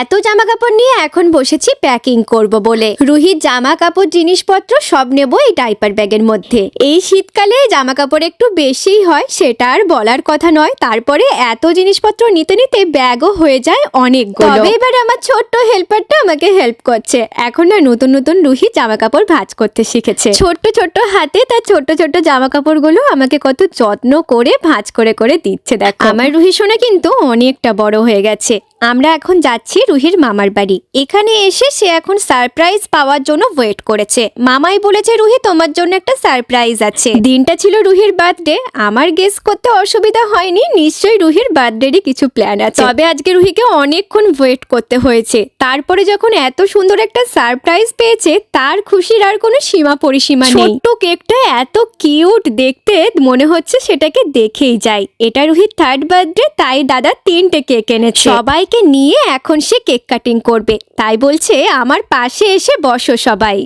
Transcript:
এত জামা কাপড় নিয়ে এখন বসেছি প্যাকিং করব বলে। রুহির জামা কাপড় জিনিসপত্র সব নেব এই ডাইপার ব্যাগের মধ্যে। এই শীতকালে জামা কাপড় একটু বেশিই হয়, সেটা আর বলার কথা নয়। তারপরে এত জিনিসপত্র নিতে নিতে ব্যাগও হয়ে যায় অনেকগুলো। তবে এবার আমার ছোট্ট হেল্পারটা আমাকে হেল্প করছে। এখন না নতুন নতুন রুহি জামা কাপড় ভাঁজ করতে শিখেছে। ছোট্ট ছোট্ট হাতে তার ছোট্ট ছোট্ট জামা কাপড়গুলো আমাকে কত যত্ন করে ভাঁজ করে করে দিচ্ছে। দেখো আমার রুহি সোনা কিন্তু অনেকটা বড় হয়ে গেছে। আমরা এখন যাচ্ছি রুহির মামার বাড়ি। এখানে এসে সে এখন সারপ্রাইজ পাওয়ার জন্য ওয়েট করেছে। মামাই বলেছে রুহি তোমার জন্য একটা সারপ্রাইজ আছে। দিনটা ছিল রুহির বার্থডে। আমার গেস করতে অসুবিধা হয়নি, নিশ্চয়ই রুহির বার্থডেরই কিছু প্ল্যান আছে। তবে আজকে রুহিকে অনেকক্ষণ ওয়েট করতে হয়েছে। তারপরে যখন এত সুন্দর একটা সারপ্রাইজ পেয়েছে, তার খুশির আর কোনো সীমা পরিসীমা নেই। ছোট্ট কেকটা এত কিউট দেখতে, মনে হচ্ছে সেটাকে দেখেই যাই। এটা রুহির থার্ড বার্থডে, তাই দাদা 3টে কেক এনেছে। সবাইকে নিয়ে এখন সে কেক কাটিং করবে। তাই বলছে আমার পাশে এসে বসো সবাই।